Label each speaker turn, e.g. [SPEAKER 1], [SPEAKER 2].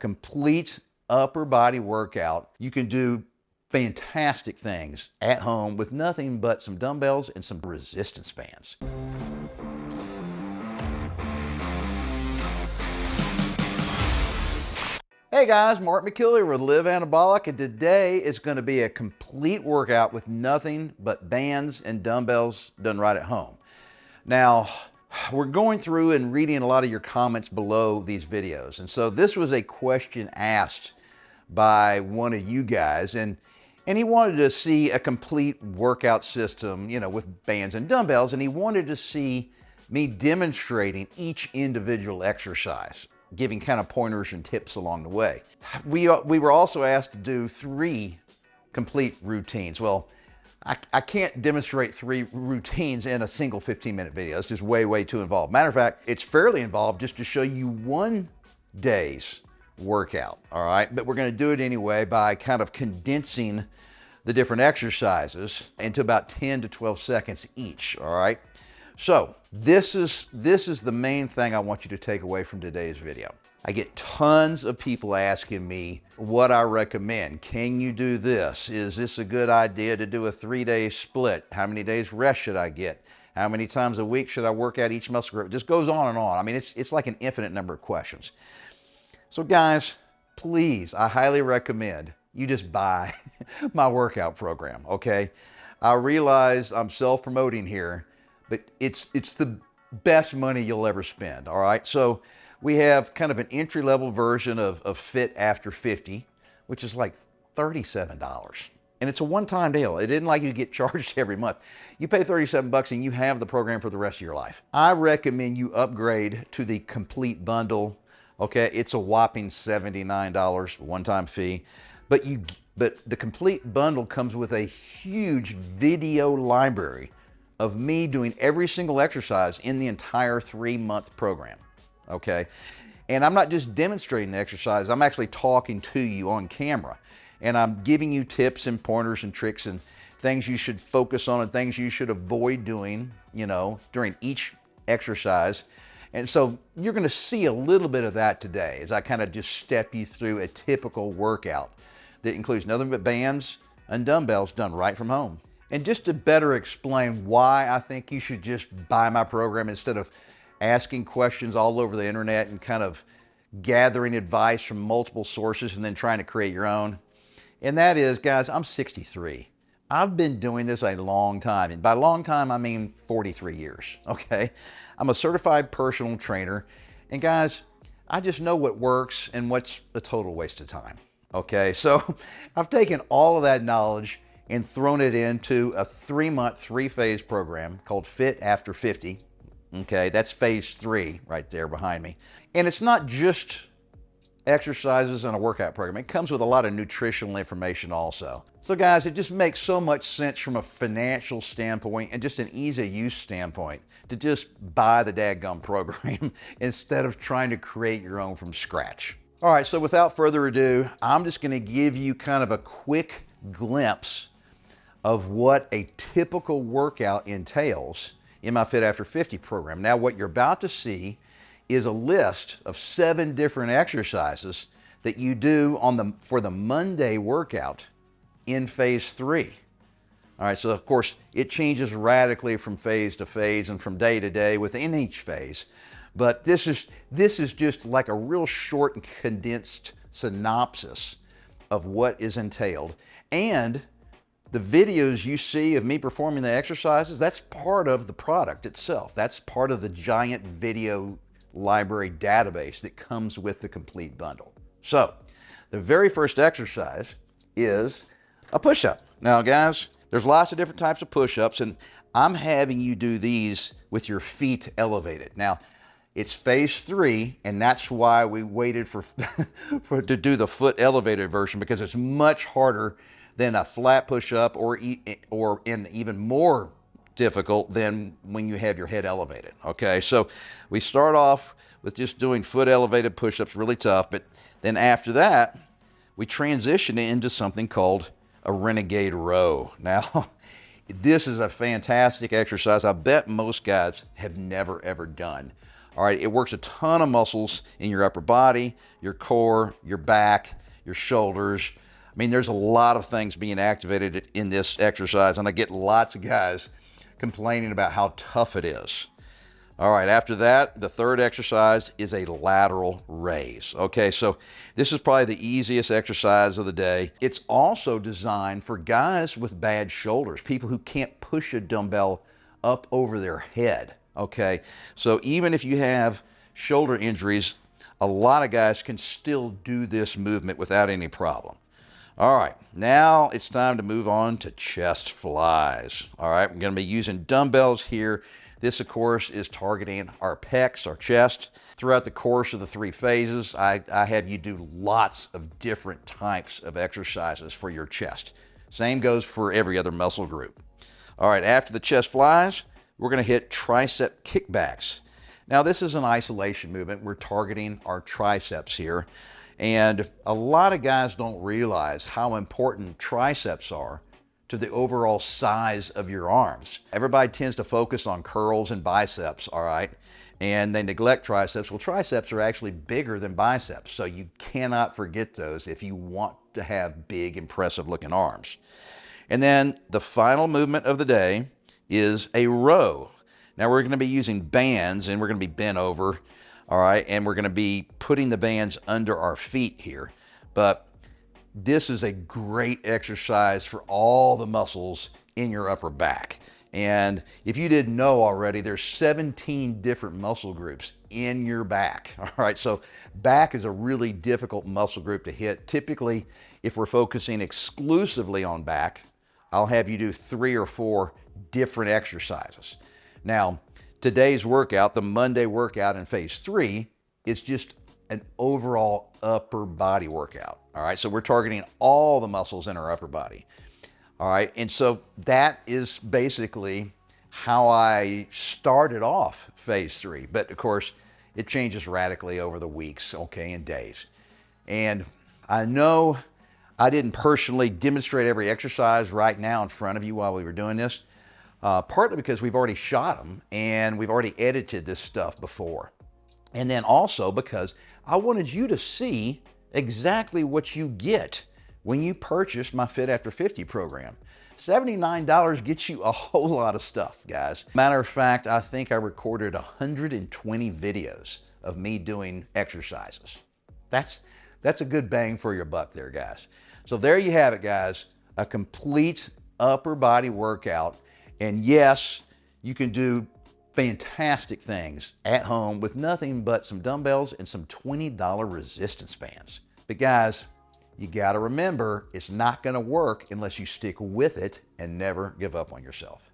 [SPEAKER 1] complete upper body workout. You can do fantastic things at home with nothing but some dumbbells and some resistance bands. Hey guys, Mark McKillier with Live Anabolic, and today is going to be a complete workout with nothing but bands and dumbbells done right at home. Now, we're going through and reading a lot of your comments below these videos, and so this was a question asked by one of you guys, and he wanted to see a complete workout system, you know, with bands and dumbbells, and he wanted to see me demonstrating each individual exercise, giving kind of pointers and tips along the way. We were also asked to do 3 complete routines. Well, I can't demonstrate 3 routines in a single 15-minute video. It's just way too involved. Matter of fact, it's fairly involved just to show you one day's workout, all right? But we're gonna do it anyway by kind of condensing the different exercises into about 10 to 12 seconds each, all right? So this is the main thing I want you to take away from today's video. I get tons of people asking me what I recommend. Can you do this? Is this a good idea to do a 3-day split? How many days rest should I get? How many times a week should I work out each muscle group? It just goes on and on. I mean, it's like an infinite number of questions. So guys, please, I highly recommend you just buy my workout program, okay? I realize I'm self-promoting here, but it's the best money you'll ever spend, all right? So we have kind of an entry-level version of Fit After 50, which is like $37. And it's a one-time deal. It isn't like you get charged every month. You pay $37 and you have the program for the rest of your life. I recommend you upgrade to the complete bundle, okay? It's a whopping $79 one-time fee, but the complete bundle comes with a huge video library of me doing every single exercise in the entire 3-month program, okay? And I'm not just demonstrating the exercise, I'm actually talking to you on camera. And I'm giving you tips and pointers and tricks and things you should focus on and things you should avoid doing, you know, during each exercise. And so you're gonna see a little bit of that today as I kind of just step you through a typical workout that includes nothing but bands and dumbbells done right from home. And just to better explain why I think you should just buy my program instead of asking questions all over the internet and kind of gathering advice from multiple sources and then trying to create your own. And that is, guys, I'm 63. I've been doing this a long time. And by long time, I mean 43 years, okay? I'm a certified personal trainer. And guys, I just know what works and what's a total waste of time, okay? So I've taken all of that knowledge and thrown it into a 3-month, 3-phase program called Fit After 50. Okay, that's phase 3 right there behind me. And it's not just exercises and a workout program. It comes with a lot of nutritional information also. So guys, it just makes so much sense from a financial standpoint and just an easy use standpoint to just buy the dadgum program instead of trying to create your own from scratch. All right, so without further ado, I'm just gonna give you kind of a quick glimpse of what a typical workout entails in my Fit After 50 program. Now, what you're about to see is a list of 7 different exercises that you do for the Monday workout in phase 3. All right, so of course, it changes radically from phase to phase and from day to day within each phase. But this is just like a real short and condensed synopsis of what is entailed. And the videos you see of me performing the exercises, that's part of the product itself. That's part of the giant video library database that comes with the complete bundle. So the very first exercise is a push-up. Now guys, there's lots of different types of push-ups, and I'm having you do these with your feet elevated. Now, it's phase 3, and that's why we waited to do the foot elevated version, because it's much harder than a flat push-up or even more difficult than when you have your head elevated, okay? So we start off with just doing foot elevated push-ups, really tough, but then after that, we transition into something called a renegade row. Now, this is a fantastic exercise I bet most guys have never, ever done. All right, it works a ton of muscles in your upper body, your core, your back, your shoulders. I mean, there's a lot of things being activated in this exercise, and I get lots of guys complaining about how tough it is. All right, after that, the third exercise is a lateral raise. Okay, so this is probably the easiest exercise of the day. It's also designed for guys with bad shoulders, people who can't push a dumbbell up over their head. Okay, so even if you have shoulder injuries, a lot of guys can still do this movement without any problem. All right, now it's time to move on to chest flies. All right, we're going to be using dumbbells here. This, of course, is targeting our pecs, our chest. Throughout the course of the 3 phases, I have you do lots of different types of exercises for your chest. Same goes for every other muscle group. All right, after the chest flies, we're going to hit tricep kickbacks. Now, this is an isolation movement. We're targeting our triceps here. And a lot of guys don't realize how important triceps are to the overall size of your arms. Everybody tends to focus on curls and biceps, all right? And they neglect triceps. Well, triceps are actually bigger than biceps, so you cannot forget those if you want to have big, impressive looking arms. And then the final movement of the day is a row. Now we're going to be using bands, and we're going to be bent over, all right? And we're going to be putting the bands under our feet here. But this is a great exercise for all the muscles in your upper back. And if you didn't know already, there's 17 different muscle groups in your back. All right, so back is a really difficult muscle group to hit. Typically, if we're focusing exclusively on back, I'll have you do 3 or 4 different exercises. Now, today's workout, the Monday workout in phase 3, is just an overall upper body workout. All right, so we're targeting all the muscles in our upper body. All right, and so that is basically how I started off phase 3. But of course, it changes radically over the weeks, okay, and days. And I know I didn't personally demonstrate every exercise right now in front of you while we were doing this, partly because we've already shot them and we've already edited this stuff before. And then also because I wanted you to see exactly what you get when you purchase my Fit After 50 program. $79 gets you a whole lot of stuff, guys. Matter of fact, I think I recorded 120 videos of me doing exercises. That's a good bang for your buck there, guys. So there you have it, guys. A complete upper body workout. And yes, you can do fantastic things at home with nothing but some dumbbells and some $20 resistance bands. But guys, you got to remember, it's not going to work unless you stick with it and never give up on yourself.